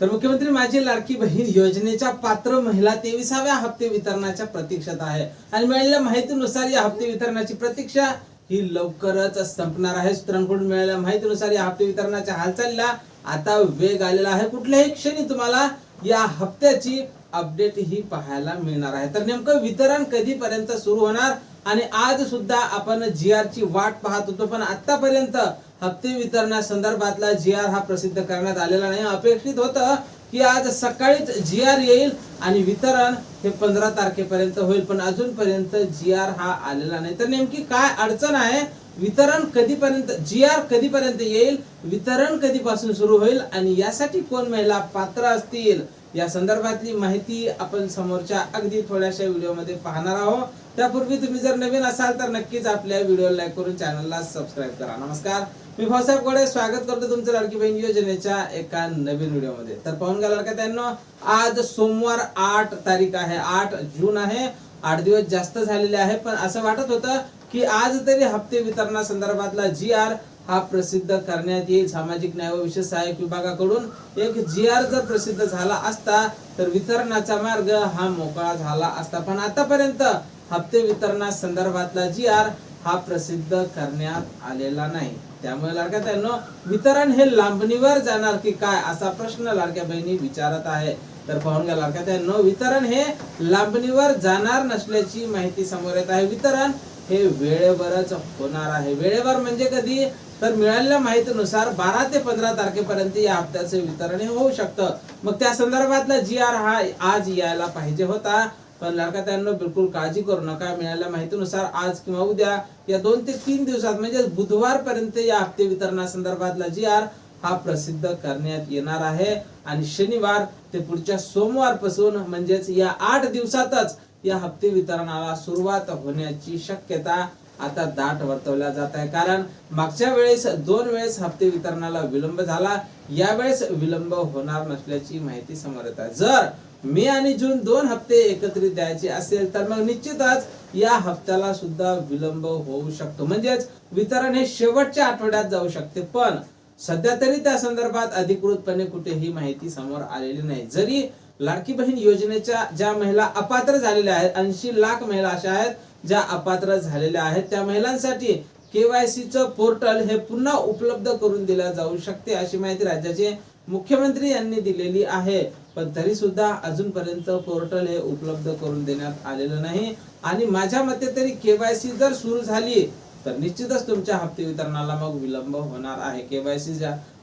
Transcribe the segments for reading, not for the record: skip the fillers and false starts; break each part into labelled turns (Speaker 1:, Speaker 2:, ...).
Speaker 1: तर मुख्यमंत्री माझी लाडकी बहीण योजनेच्या पात्र महिला 23व्या हप्ते वितरणाच्या प्रतीक्षेत आहे आणि मिळालेल्या माहितीनुसार या हप्ते वितरणाची प्रतीक्षा ही लवकरच संपणार आहे। सूत्रांकडून मिळालेल्या माहितीनुसार या हप्ते वितरणाच्या हालचालीला आता वेग आलेला आहे। कुठल्याही क्षणी तुम्हाला या हप्त्याची अपडेट ही पाहायला मिळणार आहे। तर नेमकं वितरण कधीपर्यंत सुरू होणार आणि आज सुद्धा आपण जीआर ची वाट पाहत होतो, पण आतापर्यंत हप्ते वितरणासंदर्भातला जीआर हा प्रसिद्ध करण्यात आलेला नाही। अपेक्षित होतं की आज सकाळीच जीआर येईल आणि वितरण हे 15 तारखेपर्यंत होईल, पण अजूनपर्यंत जीआर हा आलेला नाही। तर नेमकी काय अडचण आहे, वितरण कधीपर्यंत, जीआर कधीपर्यंत येईल, वितरण कधीपासून सुरू होईल आणि यासाठी कोण महिला पात्र असतील या संदर्भातली माहिती आपण समोरच्या अगदी थोड्याशा व्हिडिओमध्ये पाहणार आहोत। त्यापूर्वी तुम्ही जर नवीन असाल तर नक्कीच आपल्या व्हिडिओला लाईक करून चॅनलला सबस्क्राइब करा। नमस्कार, मी भाऊसाहेब गोडे स्वागत करतो तुमचं लाडकी बहीण योजनेच्या एका नवीन व्हिडिओमध्ये। तर पाहून घ्या लाडक्यानो, आज सोमवार 8 तारीख आहे, 8 जून आहे। 8 दिवस जास्त झालेले आहे, पण असं वाटत होतं की आज तरी हप्ते वितरणा संदर्भातला जीआर हा प्रसिद्ध करण्यात येईल। सामाजिक न्याय व विशेष सहाय्यक विभागाकडून एक जीआर जर प्रसिद्ध झाला असता तर वितरणाचा मार्ग हा मोकळा झाला असता, पण आतापर्यंत हप्ते वितरणा संदर्भातला जीआर हा प्रसिद्ध करण्यात आलेला नाही। त्यामुळे लाडक्यानो, वितरण हे लांबणीवर जाणार की काय असा प्रश्न लाडक्या बहिणी विचारत आहे। तर पाहून घ्या लाडक्यानो, वितरण हे लांबणीवर जाणार नसल्याची माहिती समोर येत आहे। वितरण हे वेळेवरच होणार आहे। वेळेवर म्हणजे कधी, तर मिळालेल्या माहितीनुसार 12 ते 15 तारखेपर्यंत या हप्त्याचे वितरण हे होऊ शकतं। मग त्या संदर्भातला जीआर हा आज यायला पाहिजे होता, पण लाडक्यानो बिलकुल काळजी करू नका। मिळालेल्या माहितीनुसार आज किंवा उद्या या 2 ते 3 दिवसात म्हणजे बुधवारपर्यंत या हप्ते वितरणा संदर्भातला जीआर हा प्रसिद्ध करण्यात येणार आहे आणि शनिवार ते पुढच्या सोमवारपासून म्हणजेच या 8 दिवसातच या हप्ते वितरणाला सुरुवात होण्याची शक्यता आता दाट वर्तवल्या जात आहे। कारण मागच्या वेळेस 2 वेळेस हप्ते वितरणाला विलंब झाला, यावेळेस विलंब होणार नसल्याची माहिती समोर येत आहे। जर मे आणि जून 2 हप्ते एकत्रित द्यायचे असेल तर मग निश्चितच या हप्त्याला सुद्धा विलंब होऊ शकतो, म्हणजेच वितरण हे शेवटच्या आठवड्यात जाऊ शकते। पण सध्या तरी त्या संदर्भात अधिकृतपणे कुठेही माहिती समोर आलेली नाही। जरी लाडकी बहीण योजनेच्या ज्या महिला अपात्र झालेल्या आहेत, 80 लाख महिला अशा आहेत ज्या अपात्र झालेल्या आहेत, त्या महिलांसाठी केवायसी चं पोर्टल हे पुन्हा उपलब्ध करून दिले जाऊ शकते अशी माहिती राज्याचे मुख्यमंत्री यांनी दिलेली आहे। पण तरी सुद्धा अजूनपर्यंत पोर्टल हे उपलब्ध करून देण्यात आलेलं नाही आणि माझ्या मते तरी केवायसी जर सुरू झाली तर निश्चितच तुमच्या हप्ते वितरणाला मग विलंब होणार आहे। केवायसी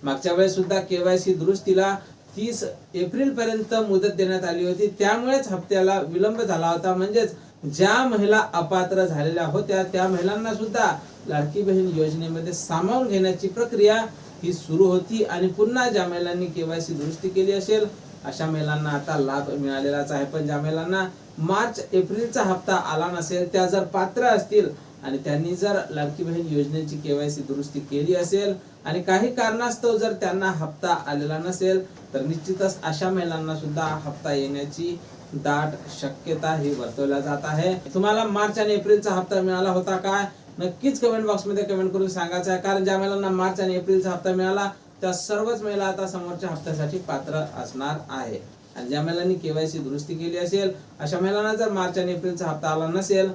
Speaker 1: मागच्या वेळेस सुद्धा केवायसी दुरुस्तीला 30 एप्रिल पर्यंत मुदत देण्यात आली होती, त्यामुळेच हप्त्याला विलंब झाला होता। म्हणजेच ज्या महिला अपात्र झालेल्या होत्या त्या महिलांना सुद्धा लाडकी बहीण योजनेमध्ये सामावून घेण्याची प्रक्रिया ही सुरू होती आणि पुन्हा ज्या महिलांनी केवायसी दुरुस्ती केली असेल अशा महिलांना आता लाभ मिळालेलाच आहे। पण ज्या महिलांना मार्च एप्रिलचा हप्ता आला नसेल, त्या जर पात्र असतील आणि त्यांनी जर लाडकी बहीण योजनेची केवायसी दुरुस्ती केली असेल आणि काही कारणास्तव जर त्यांना हप्ता आलेला नसेल तर निश्चितच अशा महिलांना सुद्धा हप्ता येण्याची दाट शक्यता ही वर्तवल्या जात आहे। तुम्हाला मार्च आणि एप्रिलचा हप्ता मिळाला होता का, नक्कीच कमेंट बॉक्स मध्ये कमेंट करून सांगायचं आहे। कारण ज्या महिलांना मार्च आणि एप्रिलचा हप्ता मिळाला त्या सर्वच महिला आता समोरच्या हप्त्यासाठी पात्र असणार आहे आणि ज्या महिलांनी केवायसी दुरुस्ती केली असेल अशा महिलांना जर मार्च आणि एप्रिलचा हप्ता आला नसेल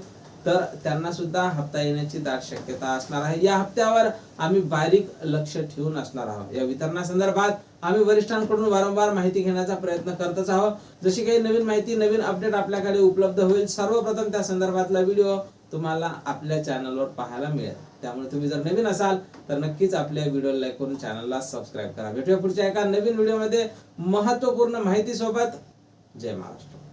Speaker 1: तर त्यांना सुद्धा हप्ता येण्याची दाट शक्यता असणार आहे। या हप्त्यावर आम्ही बारीक लक्ष ठेवून असणार आहोत। या वितरणासंदर्भात आम्ही वरिष्ठांकडून वारंवार माहिती घेण्याचा प्रयत्न करतच आहोत। जशी काही नवीन माहिती, नवीन अपडेट आपल्याकडे उपलब्ध होईल, सर्वप्रथम त्या संदर्भातला व्हिडिओ तुम्हाला आपल्या चॅनलवर पाहायला मिळेल। त्यामुळे तुम्ही जर नवीन असाल तर नक्कीच आपल्या व्हिडिओला लाईक करून चॅनलला सबस्क्राइब करा। भेटूया पुढच्या एका नवीन व्हिडिओमध्ये महत्त्वपूर्ण माहिती सोबत। जय महाराष्ट्र।